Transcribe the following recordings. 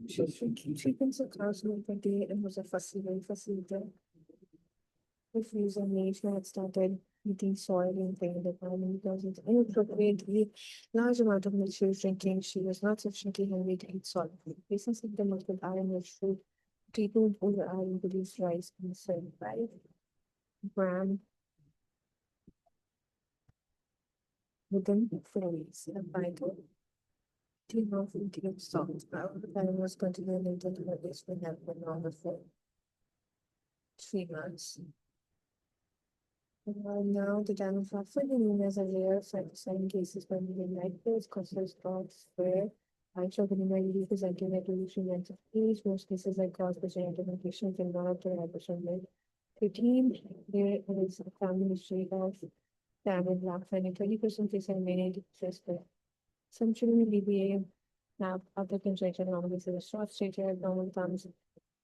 Treatments of carcinoma per day and was a very fussy eater. Refuse and nation had started eating soil and things that environment because it's inappropriate to eat large amount of milk she was drinking. She was not sufficiently hungry to eat solid food. Patients symptoms with iron rich food, treatment over iron produced rice and 75 gram within 4 weeks. And by the team of eating salt, the time was continued until the days will have been longer for 3 months. Now, the Democrat known as a rare cytosine cases when the United States causes dogs where hydrogenemia representing evolution length of age. Most cases are caused by genetic mutations in one of the ribosomal protein. There is a family history of family black and 20% case and many suspect. Some children with DBA have other congenital anomalies of the short stature, abnormal thumbs,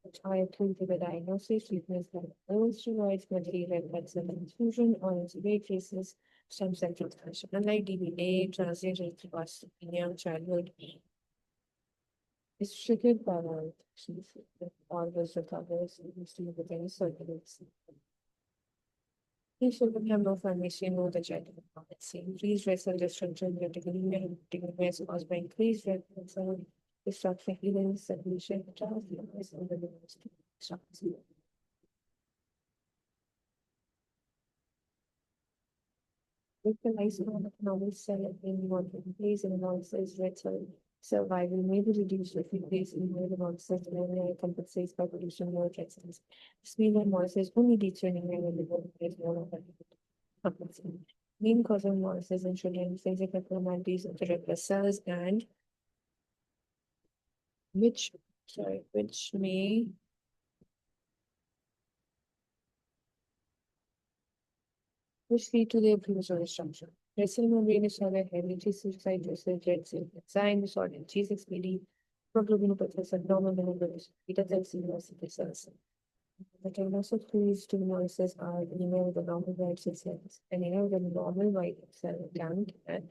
which are included with diagnosis, treatments like oral steroids, material red blood cell transfusion, or in severe cases, stem cell transplantation. Unlike DBA, transient osteopenia, childhood is triggered by infections that always recovers instantly with any surgeries. These children have no formation, no the genetic dependency. Increased red cell destruction, anemia is caused by increased red blood cell destruction, even circulation, transfusions, and the destruction. Localized novel cell in one place and analysis red cell survival may be reduced if it plays in more analysis and compensates by producing more red cells. Speed analysis only determining when the body is more of a main cause of analysis in children physical abnormalities of the red blood cells and which may which lead to their premature destruction. Rectal membrane disorder, hereditary suicide, red cell enzyme disorder, G6PD, proglobinopathies, abnormal bilirubin, beta cell sickle cells. The diagnosis clues to analysis are anemia with a normal white cell cells, anemia with a normal white cell count, and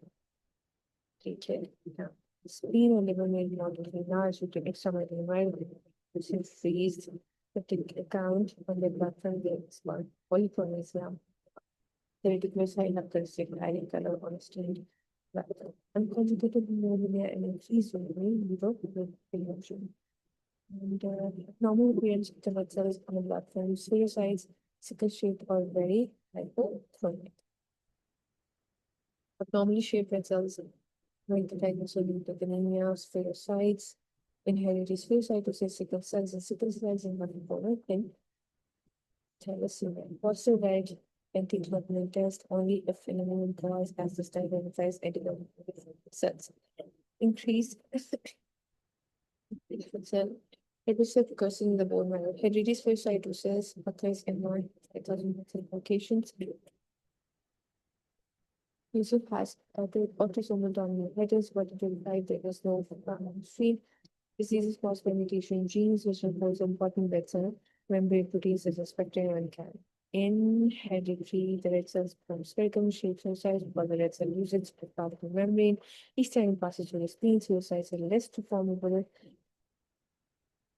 platelet count. The spleen or liver may be not large due to extramedullary environment, which increased the count on the blood from the spot, polychromosome. The reticulous characteristic iron color on stain. Unconjugated pneumonia and increased volume without emotion. And normal appearance of the blood cells on the blood from spherocytes, sickle shaped or very hypochromic. Abnormally shaped red cells like the diagnosis of anemia, spherocytes, inherited spherocytosis, sickle cells, and sickle cells in one in thalassemia. Positive red anti-clotting test only if phenomenon cause as the study identifies edible cells. Increased cell episode occurs in the bone marrow. Hereditary spherocytosis occurs in 9,000 locations. Yusuf has autosomal dominant headers, but it implied there was no history. Diseases caused by mutation genes, which impose important red cell membrane proteins as expected and can. In hereditary, the red cells become spherical shaped size, while the red cell loses its part of the membrane. Each time it passes through the spleen, pseudocyotes are less formable.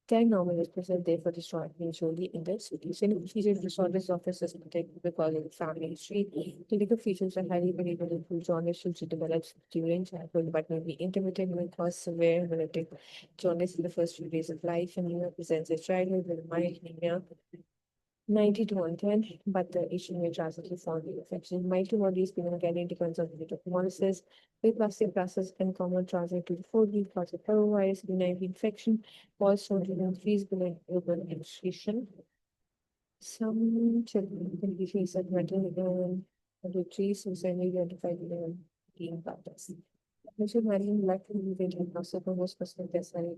Tag normal is present therefore destroyed usually in the cities. In features disorders often suspected because of family history. Clinical features are highly variable include jaundice which develops during childhood but may be intermittent and cause severe hemolytic jaundice in the first few days of life. Anemia presents as childhood with mild anemia 90 to 110, but the issue may drastically form the infection. Mild to moderate splenomegaly depends on the rate of hemolysis. Aplastic process can common transit to the 4-week cause of parvovirus, benign infection, also to increase benign global administration. Some children can be faced at mental hereditary suicide identified in being factors. Mr. Marion Black can be diagnosed for most perspectives and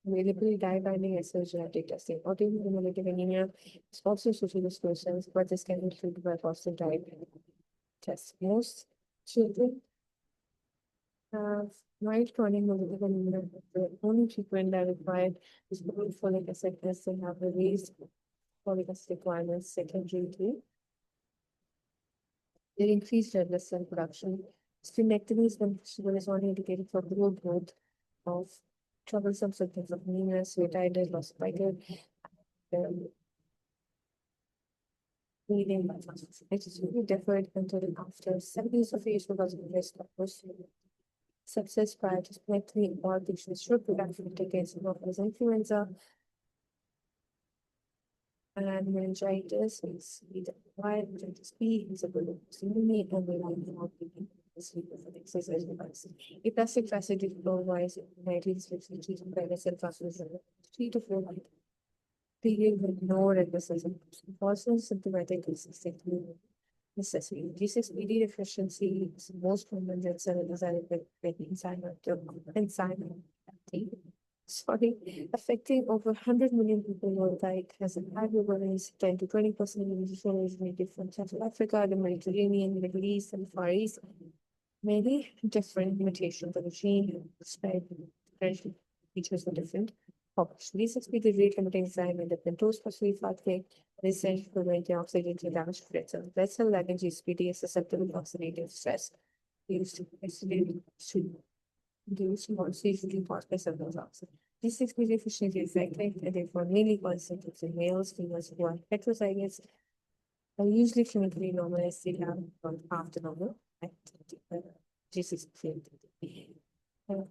available dye-binding assay genetic testing. Autoimmune hemolytic anemia is also associated with persons, but this can be treated by positive dye tests. Most children have mild chronic hemolytic anemia. The only treatment that required is folic acid tests and have raised folic acid requirements secondary to their increased red blood cell production. Splenectomy is when is only indicated for growth of troublesome symptoms of anemia, sweatitis, loss of vital, um, bleeding. It is really deferred until after 7 years of age because of risk of sepsis prior to splenectomy. All patients should be vaccinated against Haemophilus influenza and meningitis. It's either acquired hepatitis B, is a balloon pneumonia, and they will not be sleep with exercise device. A plastic facility provides 1960 private cell transfusion 3 to 4 period with no redness. Also symptomatic consistent necessity. G6PD deficiency is the most common red cell design with enzyme sorry, affecting over 100 million people worldwide, has an high prevalence, 10 to 20% originated from Central Africa, the Mediterranean, Middle East, and Far East. Many different mutations of the gene spread different features are different. G6PD rate limiting enzyme in the pentose phosphate pathway is essential to prevent the oxidative damage to red cells. Red cell lagging G6PD is susceptible to oxidative stress. Used to induce more seasonally phosphate oxide. This G6PD deficiency is affected and therefore mainly concentrated in males, females who are heterozygous are usually clinically normalized. They have about half the normal G6PD.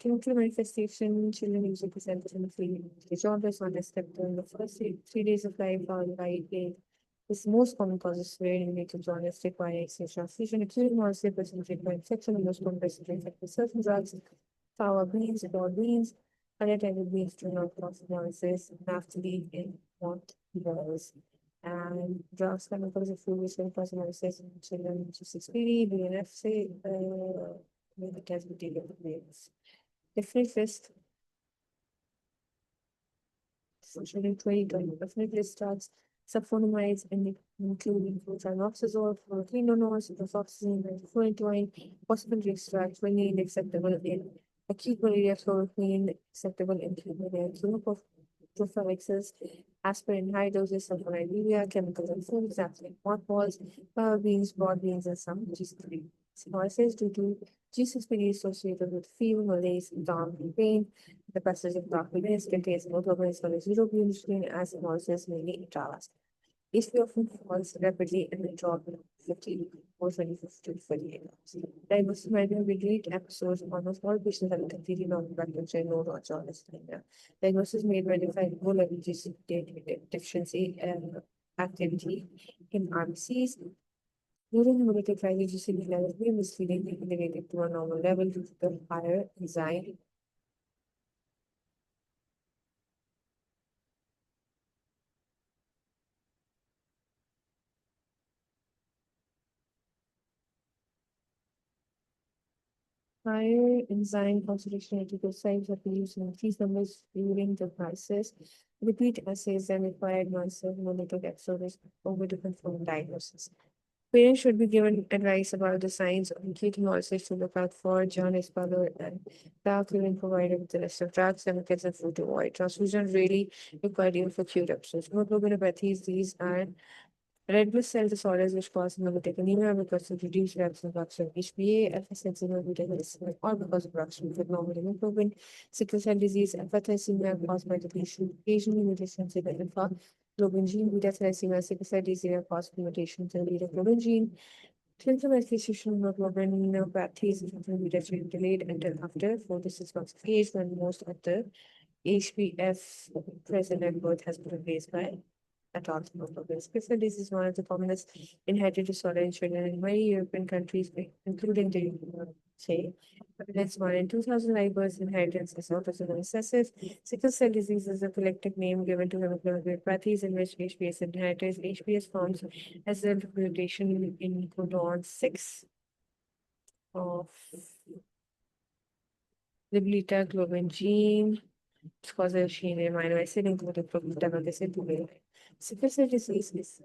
Clinical manifestation, children usually present clinically jaundice on receptor in the first 3 days of life, followed by this most common cause of severe invasive jaundice requiring exchange transfusion, including also presented by infection, and most common present with certain drugs, sour beans, broad beans, unattended beans do not cause hemolysis and have to be in want balls. And drugs, chemicals, of food which can cause hemolysis in children, G6PD, BNF, say, it has been taken with different risk. Social 2020 definitely starts sulfonamides and including flutanoxazole, fluoroquinolones, ciprofloxacin, fluoride, possible extract when needed acceptable in acute malaria, chloroquine acceptable in acute malaria, prophylaxis, aspirin, high doses, sulfonylurea, chemicals and food, example mothballs, flower beans, broad beans, and some G6PD. Hemolysis due to G6PD associated with fever, malaise, dump, and pain. The passage of darkness contains hemoglobin as well as urobilin as hemolysis mainly intravascular. HP often falls rapidly and will drop in 50 or 25 to 48 hours. Diagnosis might be great episodes. Almost all patients have a completely normal blood pressure, no notch on anemia. Diagnosis made by defined low level GCP deficiency and activity in RBCs. During hemolytic crisis, GCP levels may be misleading and elevated to a normal level due to the higher enzyme. Higher enzyme concentration at leukocytes are used in increased numbers during the crisis. Repeat assays and required massive hemolytic episodes over to confirm diagnosis. Parents should be given advice about the signs of acute hemolysis to look out for jaundice, pallor, and dark urine provided with the list of drugs, chemicals, and food to avoid. Transfusion really required even for acute episodes. Hemoglobinopathies, these are red blood cell disorders which cause hemolytic anemia because of reduced levels of oxygen HbA, alpha-sensitive hemolytic or because of reduction with normal hemoglobin, sickle cell disease, alpha thalassemia caused by depletion, occasionally mutations in the alpha globin gene, beta thalassemia, sickle cell disease caused mutations in the beta globin gene. Clinical manifestation of hemoglobinopathies can be delayed until after 4 to 6 months of age when most of the HbF present at birth has been replaced by adult hemoglobin. Sickle disease is one of the commonest inherited disorder in children in many European countries, including the UK. That's one in 2000 live births inheritance is autosomal recessive. Sickle cell disease is a collective name given to hemoglobinopathies in which HbS is inherited. HbS forms as a mutation in codon 6 of the beta globin gene. It's caused a gene in amino acid including protein acid to be. Sickle cell disease is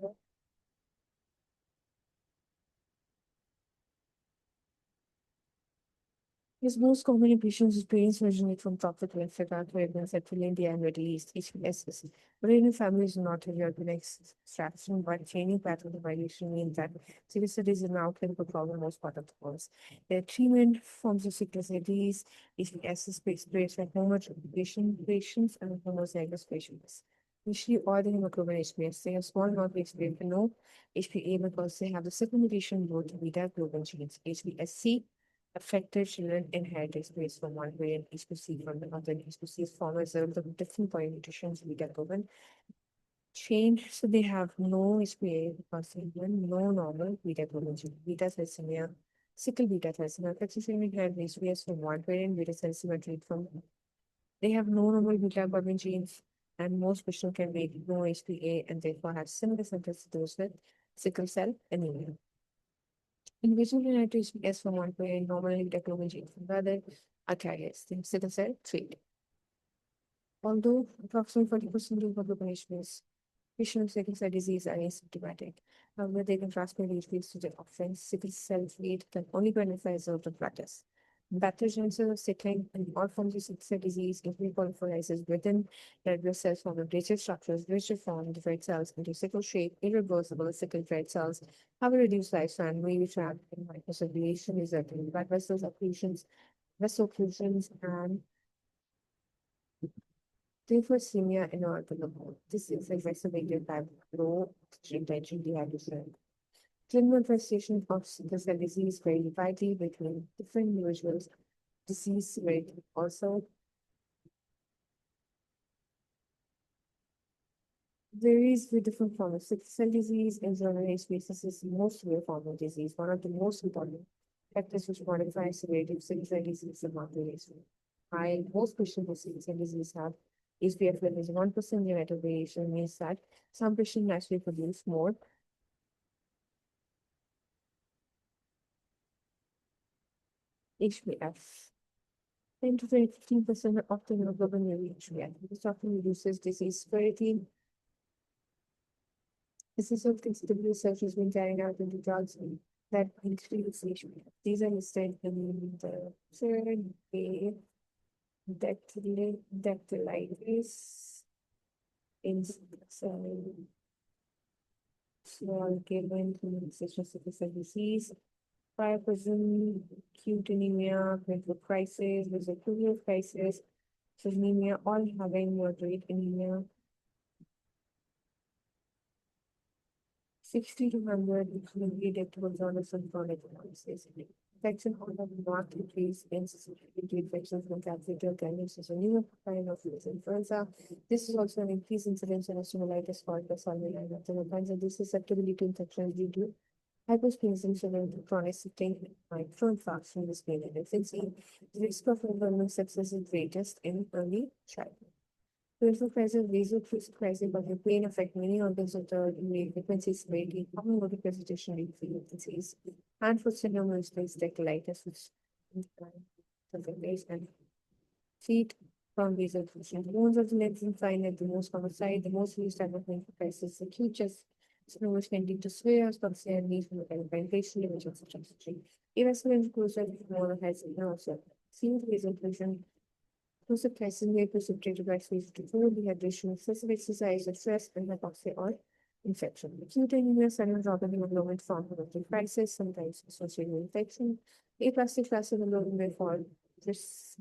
His most common patients with brains originate from tropical Africa, Caribbean, Central India, and Middle East, HBSS. Brain families are not a European extraction, but changing pattern of migration means that sickle cell is an clinical problem most part of the world. There are three main forms of sickle cell disease, HBSS, based on homozygous patients and homozygous patients. Usually, all the hemoglobin HbS, they have small amount of HbA, but no HbA because they have the second mutation both beta globin genes, HbSC affected children inherit HPS from one variant, HPC from the other. HPC is formed as a result of different point mutations beta globin change. So they have no HPA because they have no normal beta globin gene. Beta thalassemia, sickle beta thalassemia, affected children inherit HPS from one variant, beta thalassemia trait from. They have no normal beta globin genes, and most patients can make no HPA and therefore have similar symptoms to those with sickle cell anemia. Individual genetic HPS from one parent, normal hemoglobin gene from the other, are carriers. The sickle cell trait. Although approximately 40% of the HPS patients with sickle cell disease are asymptomatic, however, they can transmit HPS to their offspring. Sickle cell trait can only be identified as a result of practice. Pathogenesis of sickling and all forms of sickle cell disease include polypolysis within red blood cells form of rigid structures which reform the red cells into sickle shape, irreversible sickle red cells have a reduced lifespan, may be trapped in microcirculation, resulting in blood vessels occlusions, vessel occlusions, and thyroidemia in organ. This is exacerbated by low oxygen tension dehydration. Clinical manifestation of sickle cell disease vary widely between different individuals. Disease severity also varies with different forms of sickle cell disease. In general, species is the most severe form of disease. One of the most important factors which modify severity of sickle cell disease is the population. While most patients with sickle cell disease have HbF levels 1% genetic variation means that some patients naturally produce more HbF. 10 to 15% of the hemoglobin may be HbF. This often reduces disease severity. This is of considerable research has been carried out into drugs that increase HbF. These are listed in the third A dactylitis in small given manifestation of sickle cell disease, priapism, acute anemia, clinical crisis, vesicular crisis, anemia, all having moderate anemia. 60 to 100 including detectable journals and chronic analysis. Infection of the marked increase in susceptibility to infections from capsular candidates is a new kind of influenza. This is also an increased incidence in osteomyelitis called the salmonella. The kinds of this susceptibility to infections due to hypersplenism, to chronic sickling, microinfarction in the spleen and infancy. The risk of environmental sepsis is greatest in early childhood. Critical crisis, vasoocclusive crisis, but the pain affect many organs of the immune frequency, severity, common motor presentation in frequencies, and for syndrome is dactylitis, which and feet from vasocclusion. The bones of the legs and spine at the most common side, the most used type of clinical crisis, acute chest which can lead to severe hypoxia and need for ventilation, which is such as irreversible inclusion, more heads and also seen vasocclusion. Inclusive crisis may precipitate by stage to food, dehydration, excessive exercise, or stress, and hypoxia or infection. Acute anemia, sudden drop in hemoglobin form of a crisis, sometimes associated with infection. Aplastic flaccid hemoglobin may fall. This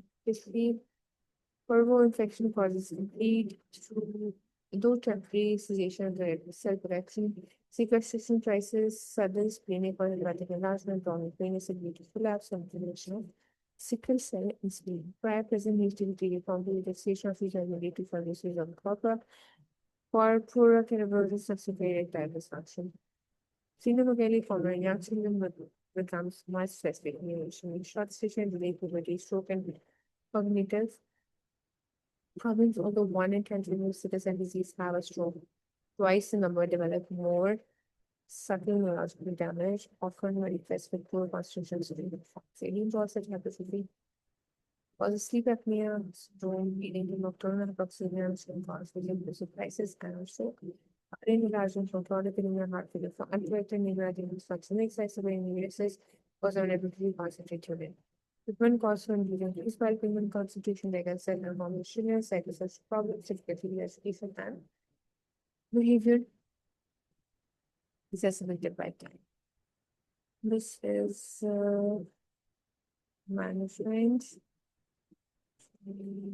Parvo infection causes complete through though temporary cessation of the cell production. Sequestration crisis, sudden splenic or hepatic enlargement, chronic pain is due to collapse and inflammation of sickle cell and spleen. Prior present utility complicated station of fetal mediated for disease of copper. Purpura cannibalism subsequent erectile dysfunction. Phenomegaly former in young children becomes much specific mutation in short station delay puberty, stroke, and cognitive problems. Although 1 in 10 children with sickle cell disease have a stroke, twice the number develop more subtle neurological damage, often manifest with poor constitutional sleep. Aliens also have this causes sleep apnea, syndrome, leading to nocturnal hypoxemia, and cause vision crisis, and stroke. Brain enlargement from chronic anemia, heart failure, from uncorrected anemia, dysfunction, exacerbating neurosis, was unable to concentrate urine. Treatment costs for increased while payment concentration, like I said, and homogeneous, psychosocial problems, difficulty, education, and behavior is estimated by time. This is management,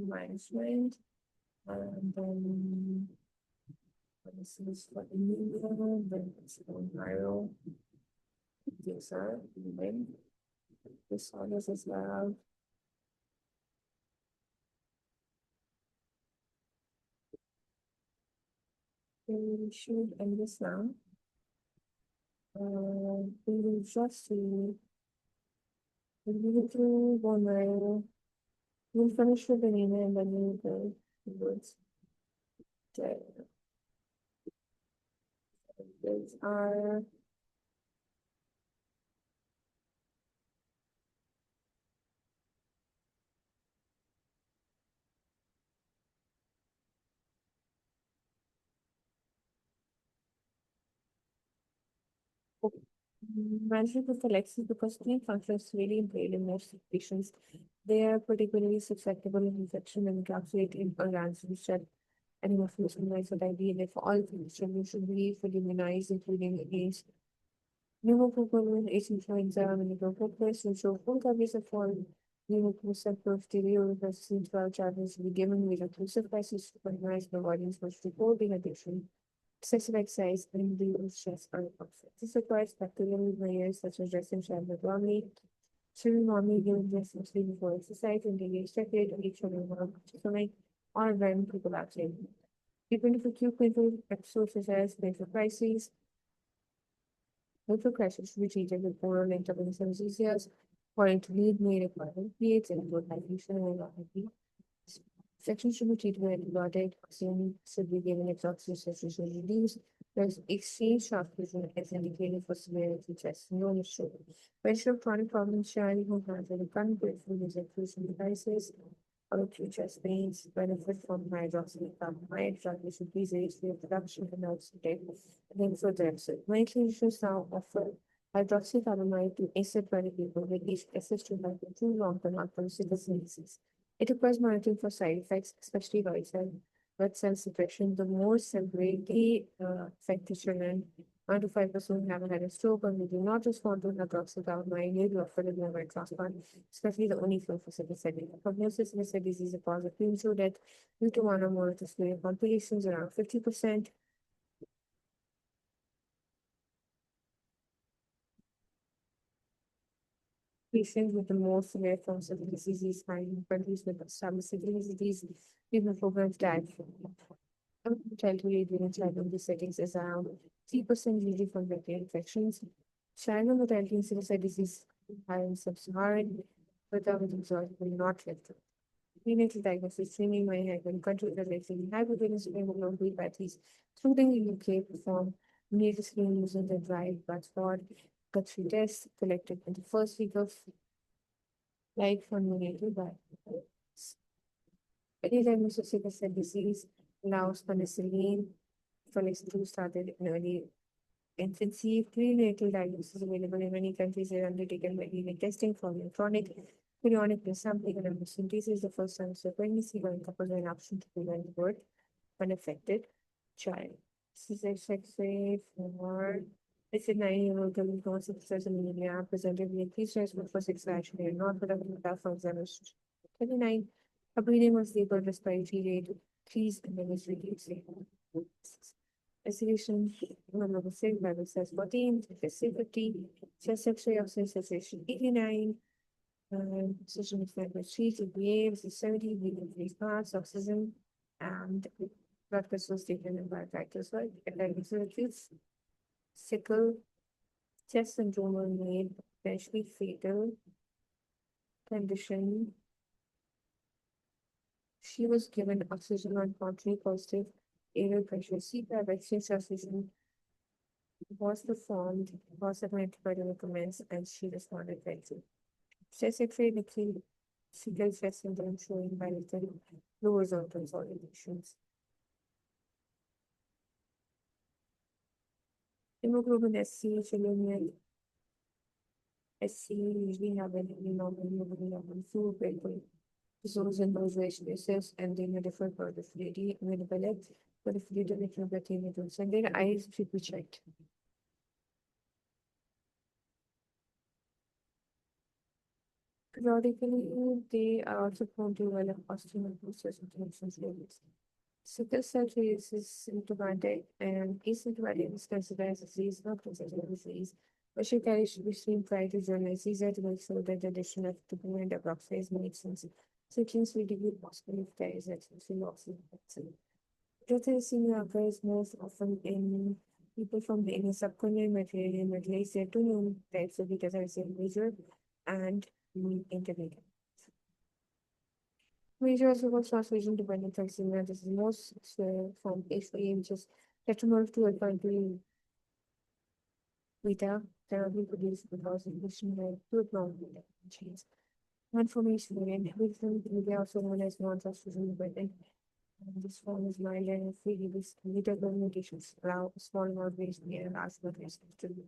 management, and then this is for India, then it's Ohio. These are even disorders as well. We should end this now. We will just see. We'll go through one mile. We'll finish with the name and then we'll go towards the these are management of Alexis because spleen function is really impaired in most patients. They are particularly susceptible to infection and encapsulate in organisms that animal foods and IgD, and if all foods should be fully immunized, including against pneumococcal, H influenza, meningococcus, and so full coverage of all pneumococcal bacterial resistant to our charges to be given with inclusive crisis to recognize the avoidance which report in addition. Excessive exercise and the stress are offset. This requires bacterial layers such as dressing shampoo normally. Children normally given dressing sleep before exercise and they get started on each other swimming or when people are training. Even if acute clinical episodes such as mental crises, mental crisis should be treated with oral intravenous anesthesias or interlead may require opiates and good hydration and IV. Section should be treated with antibiotic, oxygen should be given if oxygen saturation is reduced. There's exchange transfusion is indicated for severity chest, no issue. Prevention of chronic problems, child who has a recurrent breakthrough with infusion devices or acute chest pains benefit from hydroxycarbamide drug which increases the production and oxidative and then further exit. Many clinicians now offer hydroxycarbamide to asymptomatic people with each access to too long-term outcomes with diseases. It requires monitoring for side effects, especially red cell suppression. The more severely affected children, 1 to 5% have had a stroke and they do not respond to hydroxycarbamide, may be offered a liver transplant, especially the only field for sickle cell disease. Prognosis in sickle disease is a cause of premature death due to one or more of the severe complications, around 50%. Patients with the most severe forms of the disease finding countries with established sickle disease, treatment programs died from childhood during childhood settings is around 3% usually from bacterial infections. Childhood mortality in sickle cell disease are in sub-Saharan, but the majority will not live through. Prenatal diagnosis training may have been countries that actually have within hemoglobin pathies, including the UK, perform needle screening using the dried blood spot, gut-free test collected in the first week of life from neonatal diagnosis. Early diagnosis of sickle cell disease allows penicillin for to started in early infancy. Prenatal diagnosis available in many countries are undertaken by DNA testing for chronic periodic sampling and amniocentesis is the first time of pregnancy when couples are an option to prevent birth unaffected child. This is X-ray for this is 9-year-old girl with non-sickle anemia presented with increased risk for sexuality and not productive for examination. 29. A breathing was stable, respiratory rate increased and then was reduced. Isolation, number 6, Bible says 14, FSC 50, chest X-ray oxygen saturation 89, oxygen extended 3, GPA was 70, breathing 3 parts, oxygen, and blood crystals taken in biotractors, right? Acutes sickle chest syndrome were made potentially fatal condition. She was given oxygen on contrary positive aerial pressure. CPAP exchange transfusion was performed, was admitted by the recommends, and she responded well to. Chest X-ray indicated sickle chest syndrome showing bilateral lower zone consolidations. Hemoglobin SC, SC usually have an normal food paper. Zones and those ratios and they may differ for the fluidity available for the fluid metals and their eyes should be checked. Periodically, they are also prone to develop osteomatosis and tensions levels. Sickle cell disease is symptomatic and asymptomatic is considered as a disease, not considered a disease. But she should be seen prior to journal Caesar to make sure that the addition of dopamine hydroxide makes sense. Sickles will be possible if there is excessive oxygen. Tryptophan occurs most often in people from the inner subcutaneous material materials. There are two known types of beta thalassemia, major and intermediate. Major also transfusion dependent thalassemia. This is most from HA, which is tetramer to alpha to beta therapy produced because inhibition by two abnormal beta genes. Conformation variant, they are also known as non-transfusion dependent. This form is mild and freely with little mutations allow small amount of variation and large variation to be.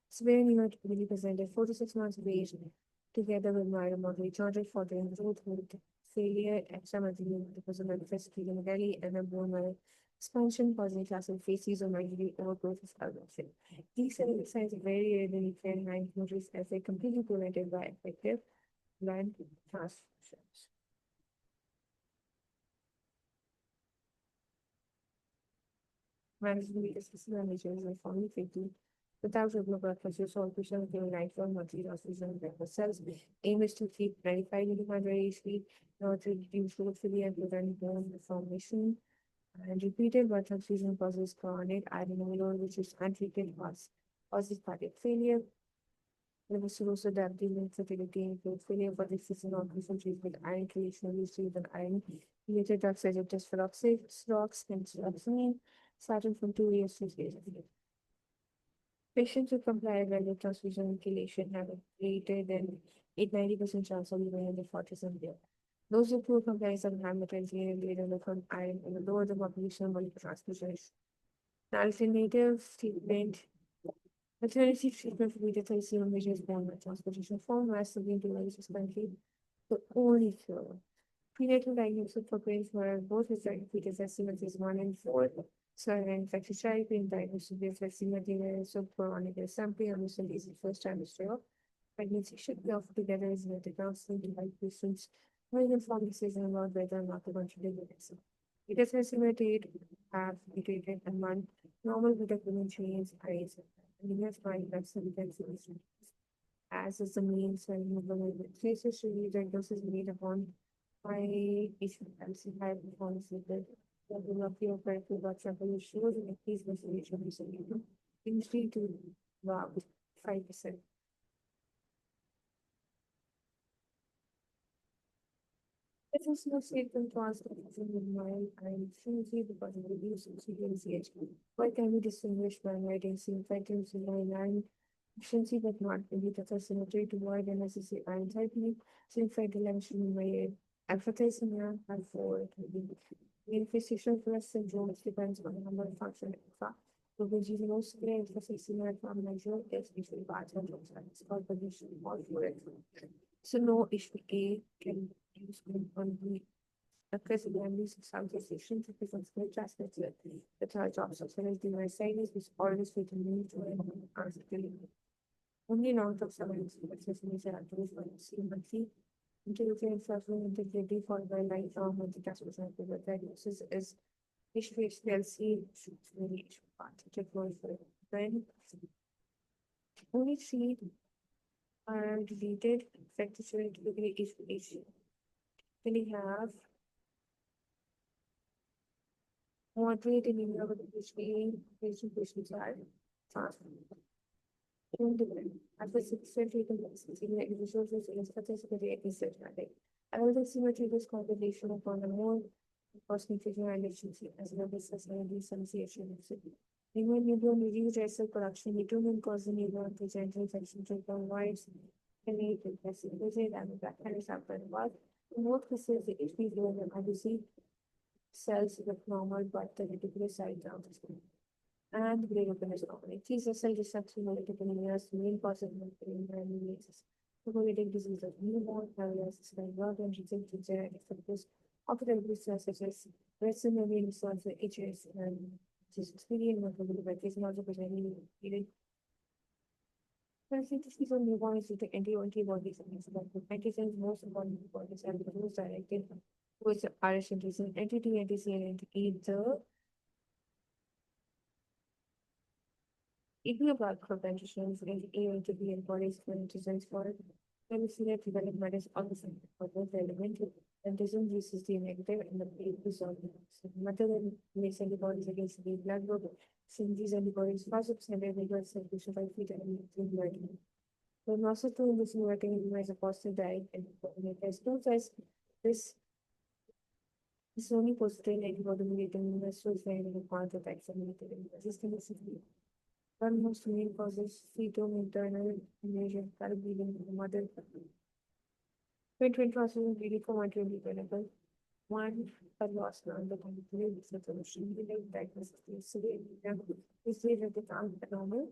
Severe pneumonia presented 4 to 6 months of age together with mild moderate charges for the growth with failure and some of the deposit manifest clinically and a bone marrow expansion causing classic faces or migraine overgrowth is allocation. These signs are very rarely can high notice as they completely prevented by effective blood transfusions. Management is managers and formally quickly without regular blood pressure, so patient can lifelong monthly transfusion of red cells. Aim is to keep 95 milligrams daily, not to reduce hopefully and prevent bone deformation. And repeated blood transfusion causes chronic iron overload, which is untreated causes cardiac failure. There was also diabetes and fertility include failure for the system of treatment with iron creation used with iron related drugs such as desferoxide, sterox, and steroxamine, starting from 2 years to 3 years. Patients who comply well with transfusion chelation have a greater than 90% chance of living in the 40s and there. Those who poor compliance of hematology later from iron and lower the population of molecular transfusion. Alternative treatment for beta thalassemia measures bone marrow transplantation form massively into is currently the only cure. Prenatal diagnosis for brain were both historic beta thalassemia phase 1 and 4. So, in fact, historic brain diagnosis of beta thalassemia data so chronic sampling and recently is the first time history of pregnancy should be offered together as a counseling to help patients make informed decision about whether or not to consider the medicine. Beta thalassemia date have mutated among normal beta chains eyes and the mind that's the as is the main cell movement. Traces should be diagnosis made upon by patient and high performance level. The velocity of corrective blood sample shows an increased resolution recently, usually to about 5%. This is no statement translation in mind and efficiency because of reduced CH. What can be distinguished by writing same factors in line and efficiency but not beta symmetry to avoid unnecessary iron tightening, since dimension in my alpha-thalassemia and for manifestation for syndrome which depends on the number of function alpha. So which is most clear alpha-thalassemia from measure is usually bad and it's called position or for it. So no issue A can use on the primary substation to present the transmitted the charge of substance device is always written to article. Only long-term surveillance is activities for CMC. Intelligent suffering integrity followed by lifelong multitasking the diagnosis is HPLC really part to go for then only three are deleted effectively typically HPH. Then we have moderate anemia with HPA patients are independent. After 6 senior individuals with statistically asymptomatic. I will symmetry this combination upon a more concentration and efficiency as well as sustainability association. When you don't reduce red cell production, you don't cause the neuron to present infection to provide the need to visit and that kind of stuff. But in most cases, the HP and obviously cells look normal, but the reticular side down. and great openness company. These are cell destruction hemolytic anemias, main cause of hemolysis. Hemolytic disease of newborn, areas like blood and rejected genetic factors, operative such as Western disorder, HS, and schizophrenia, and metabolic also presenting needed. Synthesis of newborns with the antibodies against the antigens, most important antibodies are the most directed towards the RS antigen, anti-T, anti-C, and anti-E. Even about prevention and aim to be embodies for antigens for chemistry development is also for both the elemental antigen uses the negative and the result. Method makes antibodies against the blood group. Since these antibodies fast substantive regular circulation by feet and writing. The muscle to in this writing is a positive diet and there's no size this is only positive antibody mediated muscle training and quantum attacks and resistance. One most main causes fetal internal invasion, current bleeding in the mother. When twin processes bleeding for 120 one are lost on the complete solution. We like diagnosis is severe. We say that it's abnormal.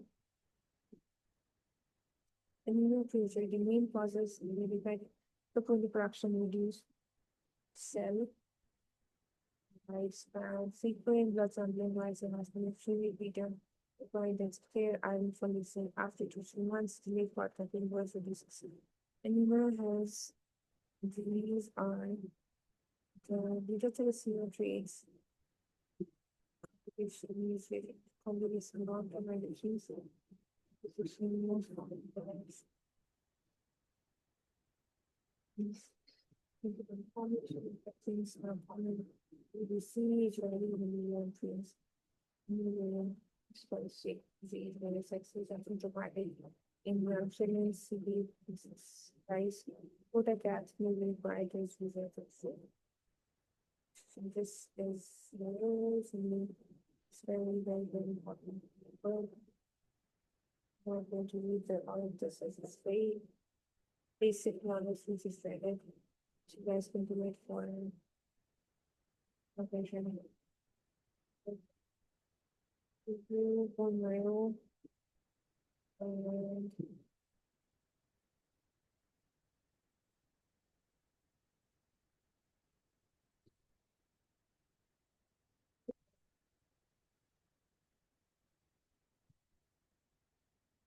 Immunopressure, the main causes may affect the production reduce cell lifespan, frequent blood sampling, rise and hospital fluid beta. Avoidance clear iron formation after 2 3 months, delayed partner inverse reduces. Animal has disease on the beta thalassemia traits, which is a combination of medications, which is most common events. These information things are common. We see usually in the traits. Scholarship disease when it's sexes and symptomatic in Mrcpch disease. Guys, what a cat moving bright is result of so. So this is it's very important. But we're going to read the all of this as it's very basic knowledge which is stated. You guys can do it for profession. Review bone marrow and